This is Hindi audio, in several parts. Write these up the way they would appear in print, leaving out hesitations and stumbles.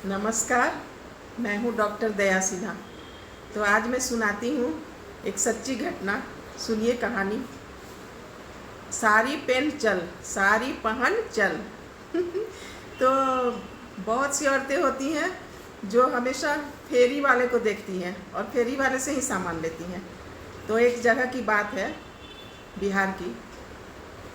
नमस्कार। मैं हूँ डॉक्टर दया सिन्हा। तो आज मैं सुनाती हूँ एक सच्ची घटना। सुनिए कहानी। साड़ी पहन चल, साड़ी पहन चल। तो बहुत सी औरतें होती हैं जो हमेशा फेरी वाले को देखती हैं और फेरी वाले से ही सामान लेती हैं। तो एक जगह की बात है बिहार की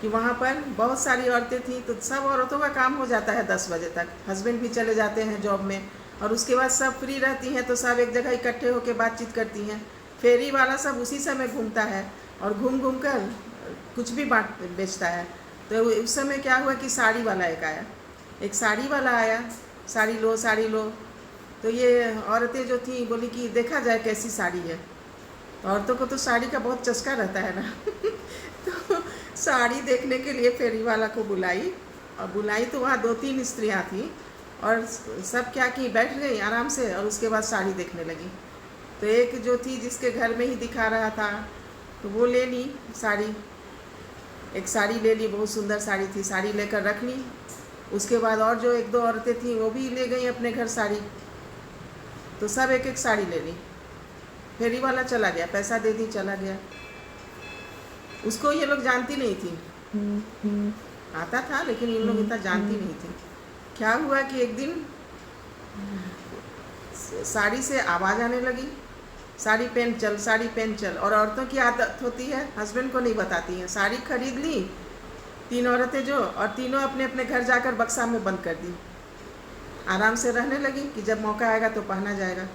कि वहाँ पर बहुत सारी औरतें थीं। तो सब औरतों का काम हो जाता है 10 बजे तक, हस्बैंड भी चले जाते हैं जॉब में, और उसके बाद सब फ्री रहती हैं। तो सब एक जगह इकट्ठे होकर बातचीत करती हैं। फेरी वाला सब उसी समय घूमता है और घूम घूम कर कुछ भी बांट बेचता है। तो उस समय क्या हुआ कि साड़ी वाला एक आया, एक साड़ी वाला आया, साड़ी लो साड़ी लो। तो ये औरतें जो थी बोली कि देखा जाए कैसी साड़ी है। तो औरतों को तो साड़ी का बहुत चस्का रहता है ना। तो साड़ी देखने के लिए फेरी वाला को बुलाई, और बुलाई तो वहाँ 2-3 स्त्रियाँ थी, और सब क्या की बैठ गई आराम से, और उसके बाद साड़ी देखने लगी। तो एक जो थी जिसके घर में ही दिखा रहा था, तो वो ले ली साड़ी। एक साड़ी ले ली, बहुत सुंदर साड़ी थी, साड़ी लेकर रख ली। उसके बाद और जो 1-2 औरतें थीं वो भी ले गई अपने घर साड़ी। तो सब एक एक साड़ी ले ली। फेरी वाला चला गया, पैसा दे दी, चला गया। उसको ये लोग जानती नहीं थी, आता था लेकिन इन लोग इतना जानती नहीं थी। क्या हुआ कि एक दिन साड़ी से आवाज़ आने लगी, साड़ी पहन चल, साड़ी पहन चल। और औरतों की आदत होती है, हस्बैंड को नहीं बताती हैं। साड़ी खरीद ली 3 औरतें जो, और तीनों अपने अपने घर जाकर बक्सा में बंद कर दी। आराम से रहने लगी कि जब मौका आएगा तो पहना जाएगा।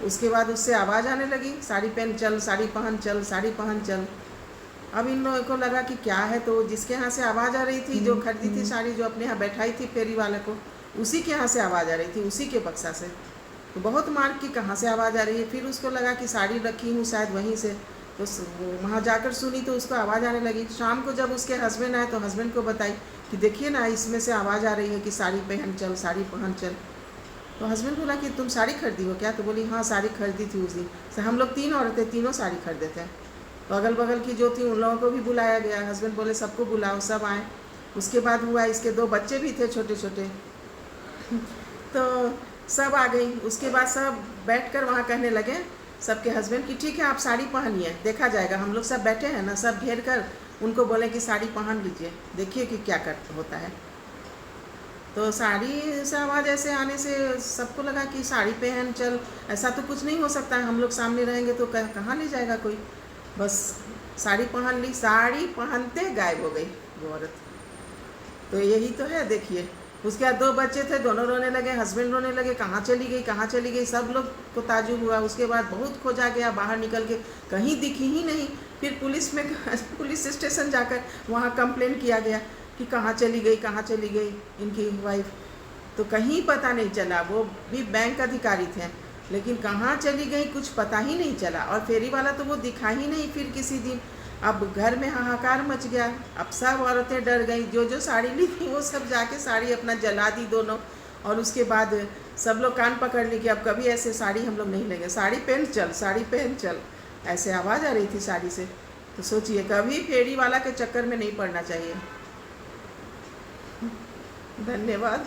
उसके बाद उससे आवाज़ आने लगी, साड़ी पहन चल, साड़ी पहन चल, साड़ी पहन चल। अब इन लोगों को लगा कि क्या है, तो जिसके यहाँ से आवाज़ आ रही थी, जो खरीदी थी साड़ी, जो अपने यहाँ बैठाई थी फेरी वाले को, उसी के यहाँ से आवाज़ आ रही थी, उसी के बक्सा से। तो बहुत मार की कहाँ से आवाज़ आ रही है। फिर उसको लगा कि साड़ी रखी हूँ शायद वहीं से। तो वहाँ जाकर सुनी तो उसको आवाज़ आने लगी। शाम को जब उसके हस्बैंड आए तो हस्बैंड को बताई कि देखिए ना, इसमें से आवाज़ आ रही है कि साड़ी पहन चल, साड़ी पहन चल। तो हस्बैंड बोला कि तुम साड़ी खरीदी हो क्या? तो बोली हाँ, साड़ी खरीदी थी उस दिन से। हम लोग 3 औरतें, तीनों साड़ी खरीदे थे। तो अगल बगल की जो थी उन लोगों को भी बुलाया गया। हस्बैंड बोले सबको बुलाओ, सब आए। उसके बाद हुआ, इसके 2 बच्चे भी थे छोटे छोटे। तो सब आ गई। उसके बाद सब बैठकर वहाँ कहने लगे सबके हस्बैंड कि ठीक है, आप साड़ी पहनिए, देखा जाएगा। हम लोग सब बैठे हैं ना, सब घेर कर उनको बोले कि साड़ी पहन लीजिए, देखिए कि क्या कर होता है। तो साड़ी से आवाज़ ऐसे आने से सबको लगा कि साड़ी पहन चल, ऐसा तो कुछ नहीं हो सकता है, हम लोग सामने रहेंगे तो कहाँ ले जाएगा कोई। बस साड़ी पहन ली, साड़ी पहनते गायब हो गई वो औरत। तो यही तो है, देखिए। उसके बाद 2 बच्चे थे, दोनों रोने लगे, हस्बैंड रोने लगे, कहाँ चली गई, कहाँ चली गई। सब लोग को ताजुब हुआ। उसके बाद बहुत खोजा गया, बाहर निकल के कहीं दिखी ही नहीं। फिर पुलिस में पुलिस स्टेशन जाकर वहाँ कंप्लेन किया गया कि कहाँ चली गई, कहाँ चली गई इनकी वाइफ। तो कहीं पता नहीं चला। वो भी बैंक अधिकारी थे, लेकिन कहाँ चली गई कुछ पता ही नहीं चला। और फेरी वाला तो वो दिखा ही नहीं फिर किसी दिन। अब घर में हाहाकार मच गया। अब सब औरतें डर गई। जो जो साड़ी ली थी वो सब जाके साड़ी अपना जला दी दोनों। और उसके बाद सब लोग कान पकड़ ली कि अब कभी ऐसे साड़ी हम लोग नहीं लेंगे, साड़ी पहन चल, साड़ी पहन चल। ऐसे आवाज़ आ रही थी साड़ी से। तो सोचिए, कभी फेरी वाला के चक्कर में नहीं पड़ना चाहिए। धन्यवाद।